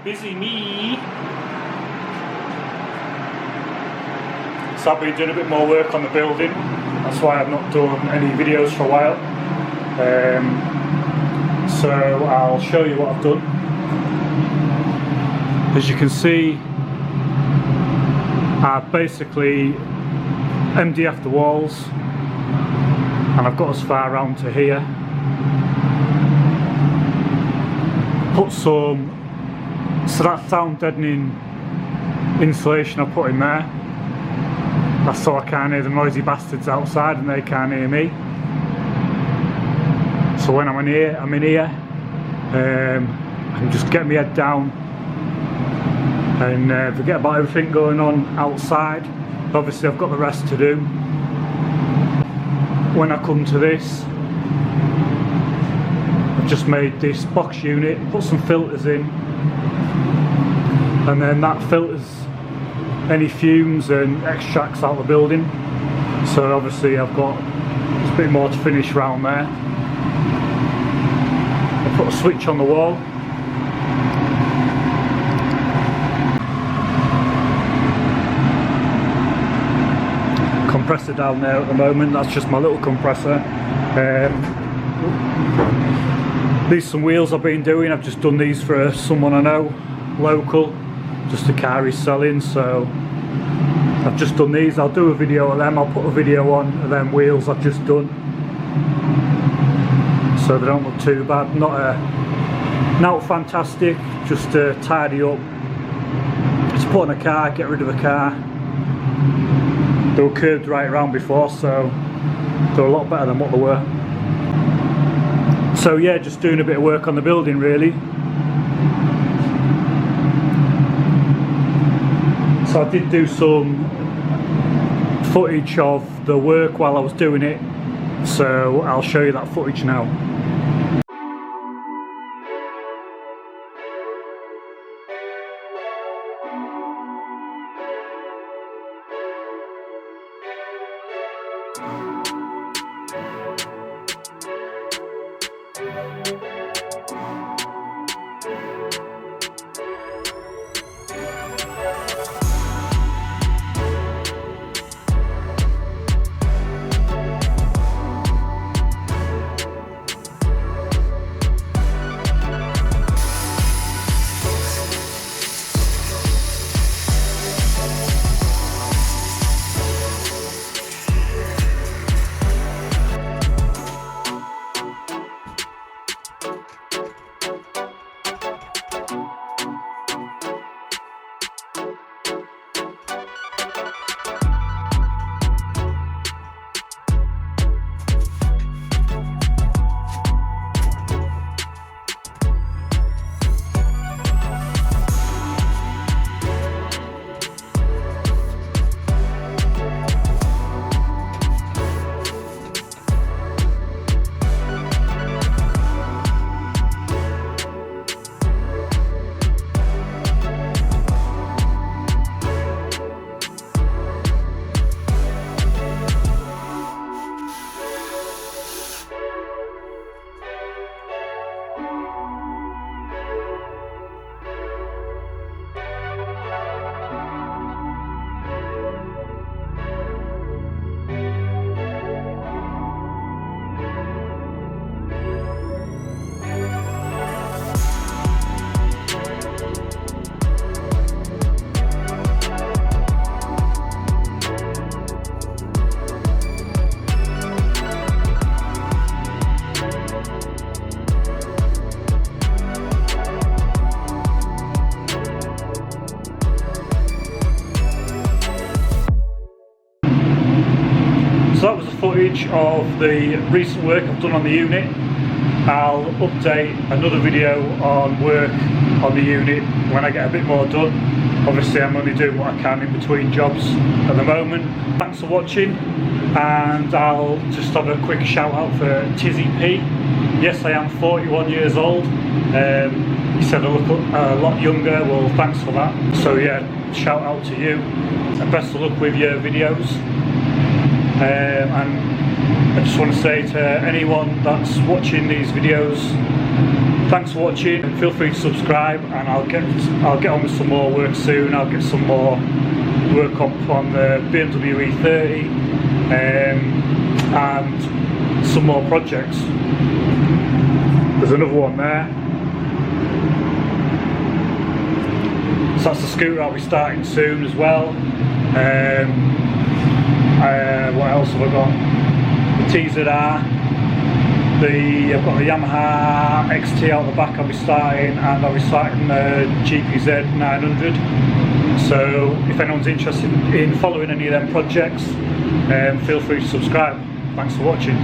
busy me. So I've been doing a bit more work on the building. That's why I've not done any videos for a while. So I'll show you what I've done. As you can see, I've basically MDF'd the walls and I've got as far around to here. Put some, so that sound deadening insulation I put in there. That's so I can't hear the noisy bastards outside and they can't hear me. So when I'm in here, I can just get my head down and forget about everything going on outside. Obviously I've got the rest to do. When I come to this, I've just made this box unit, put some filters in, and then that filters any fumes and extracts out of the building. So obviously I've got a bit more to finish around there. I put a switch on the wall. Compressor down there at the moment, that's just my little compressor. These are some wheels I've been doing. I've just done these for someone I know, local, just a car he's selling, so I've just done these. I'll do a video of them, I'll put a video on of them wheels I've just done, so they don't look too bad. Not fantastic, just to tidy up, just put on a car, get rid of a car. They were curved right around before, so they're a lot better than what they were. So yeah, just doing a bit of work on the building really. So I did do some footage of the work while I was doing it, so I'll show you that footage now. So that was the footage of the recent work I've done on the unit. I'll update another video on work on the unit when I get a bit more done. Obviously I'm only doing what I can in between jobs at the moment. Thanks for watching, and I'll just have a quick shout out for Tizzy P. Yes, I am 41 years old. He said I look a lot younger. Well, thanks for that. So yeah, shout out to you and best of luck with your videos. And I just want to say to anyone that's watching these videos, Thanks for watching, and feel free to subscribe, and I'll get on with some more work soon. I'll get some more work up on the BMW E30 and some more projects. There's another one there. So that's the scooter I'll be starting soon as well. What else have I got? The TZR. I've got the Yamaha XT out the back I'll be starting, and I'll be starting the GPZ 900. So if anyone's interested in following any of them projects, feel free to subscribe. Thanks for watching.